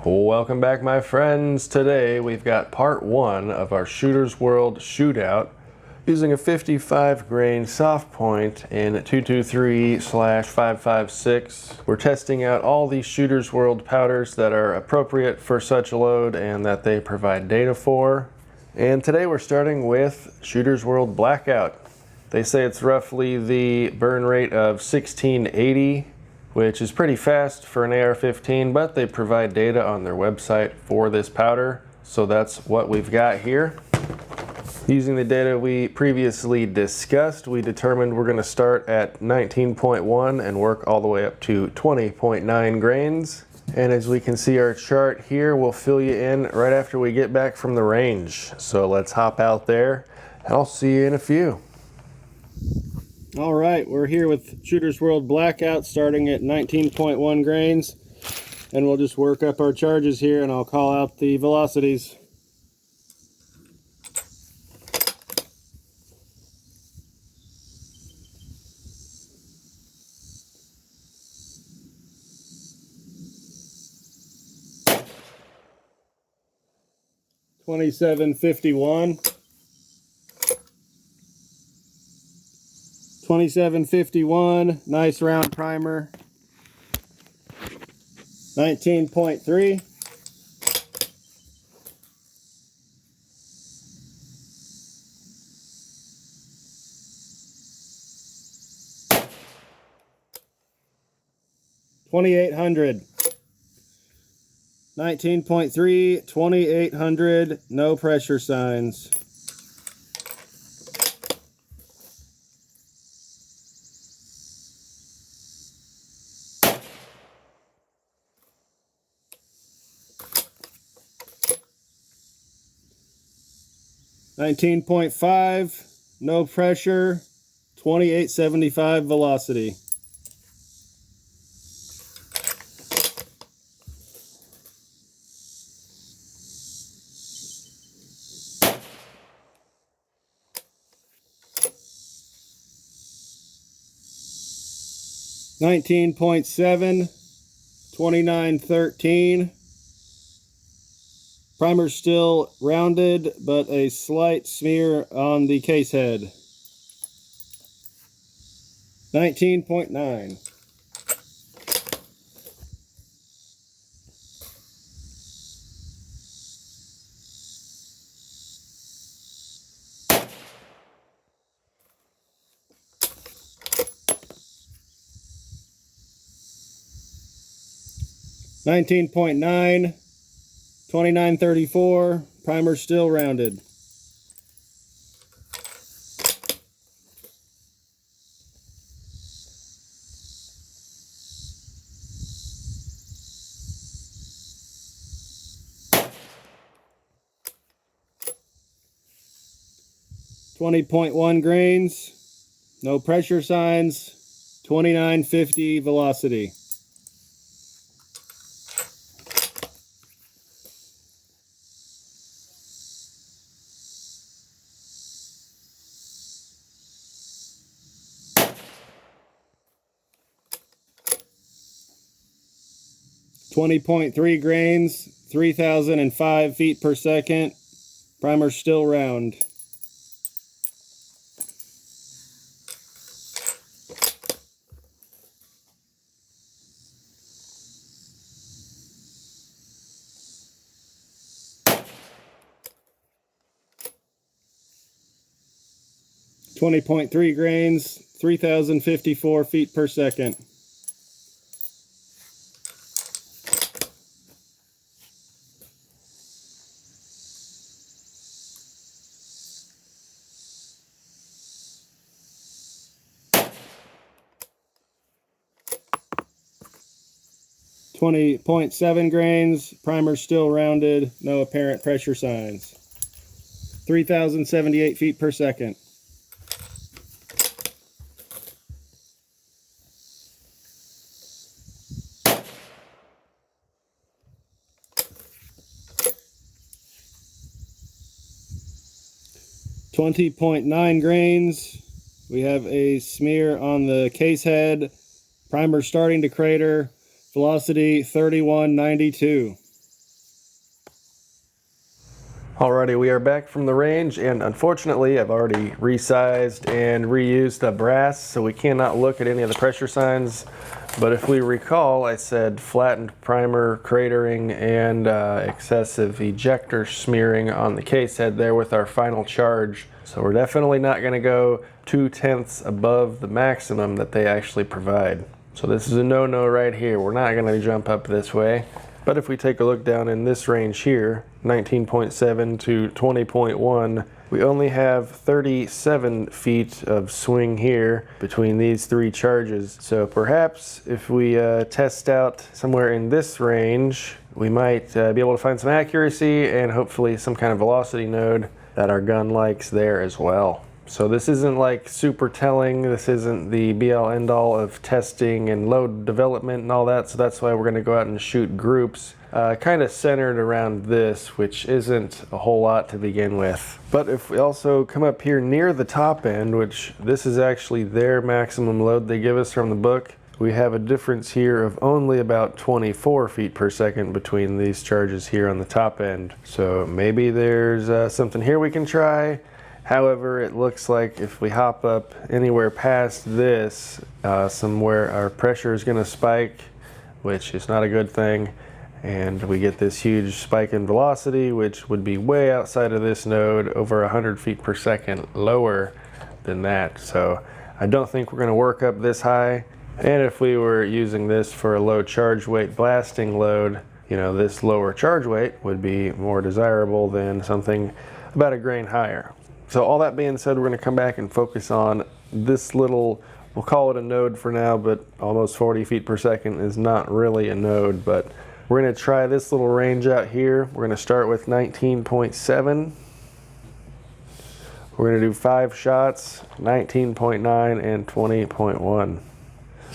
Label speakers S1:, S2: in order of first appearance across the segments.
S1: Welcome back, my friends. Today we've got part one of our Shooter's World Shootout using a 55 grain soft point in 223/556. We're testing out all the Shooter's World powders that are appropriate for such a load and that they provide data for. And today we're starting with Shooter's World Blackout. They say it's roughly the burn rate of 1680, which is pretty fast for an AR-15, but they provide data on their website for this powder, so that's what we've got here. Using the data we previously discussed, we determined we're going to start at 19.1 and work all the way up to 20.9 grains. And as we can see our chart here, we'll fill you in right after we get back from the range. So let's hop out there, and I'll see you in a few. All right, we're here with Shooter's World Blackout starting at 19.1 grains, and we'll just work up our charges here and I'll call out the velocities. .2751. 2751, nice round primer. 19.3. 2800. 19.3, 2800, no pressure signs. .5, no pressure, 2875 velocity. .7, 2913. Primer's still rounded, but a slight smear on the case head. 19.9. 19.9, 2934, primer still rounded. .1 grains, no pressure signs, 2950 velocity. .3 grains, 3005 feet per second, primer still round. .3 grains, 3054 feet per second. .7 grains, primer still rounded, no apparent pressure signs. 3078 feet per second. .9 grains. We have a smear on the case head. Primer starting to crater. Velocity 3192. Alrighty, we are back from the range, and unfortunately I've already resized and reused the brass, so we cannot look at any of the pressure signs. But if we recall, I said flattened primer cratering and excessive ejector smearing on the case head there with our final charge. So we're definitely not going to go 2/10 above the maximum that they actually provide. So this is a no-no right here. We're not going to jump up this way. But if we take a look down in this range here, 19.7 to 20.1, we only have 37 feet of swing here between these three charges. So perhaps if we test out somewhere in this range, we might be able to find some accuracy and hopefully some kind of velocity node that our gun likes there as well. So this isn't like super telling, this isn't the be-all end-all of testing and load development and all that, so that's why we're going to go out and shoot groups kind of centered around this, which isn't a whole lot to begin with. But if we also come up here near the top end, which this is actually their maximum load they give us from the book, we have a difference here of only about 24 feet per second between these charges here on the top end. So maybe there's something here we can try. However, it looks like if we hop up anywhere past this, somewhere our pressure is going to spike, which is not a good thing, and we get this huge spike in velocity, which would be way outside of this node, over 100 feet per second lower than that. So I don't think we're going to work up this high. And if we were using this for a low charge weight blasting load, you know, this lower charge weight would be more desirable than something about a grain higher. So all that being said, we're going to come back and focus on this little, we'll call it a node for now, but almost 40 feet per second is not really a node. But we're going to try this little range out here. We're going to start with 19.7. We're going to do 5 shots, 19.9 and 20.1.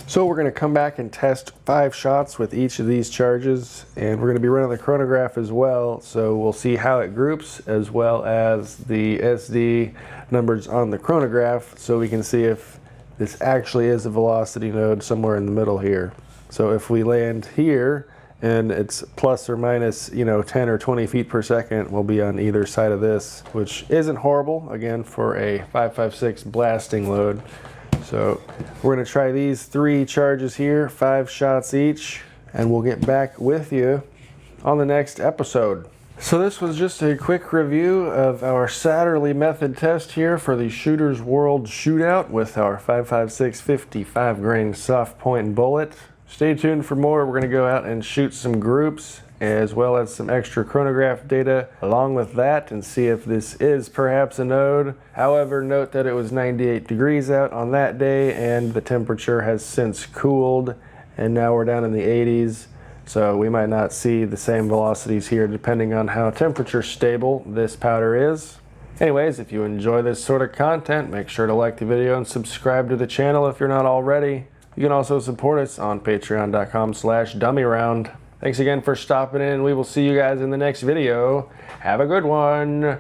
S1: So we're going to come back and test 5 shots with each of these charges, and we're going to be running the chronograph as well, so we'll see how it groups as well as the SD numbers on the chronograph, so we can see if this actually is a velocity node somewhere in the middle here. So if we land here and it's plus or minus, you know, 10 or 20 feet per second, we'll be on either side of this, which isn't horrible, again, for a 5.56 blasting load. So we're going to try these 3 charges here, 5 shots each, and we'll get back with you on the next episode. So this was just a quick review of our Satterlee method test here for the Shooter's World Shootout with our 5.56 55 grain soft point bullet. Stay tuned for more. We're going to go out and shoot some groups as well as some extra chronograph data along with that and see if this is perhaps a node. However, note that it was 98 degrees out on that day and the temperature has since cooled and now we're down in the 80s. So we might not see the same velocities here depending on how temperature stable this powder is. Anyways, if you enjoy this sort of content, make sure to like the video and subscribe to the channel if you're not already. You can also support us on patreon.com/dummyround. Thanks again for stopping in. We will see you guys in the next video. Have a good one.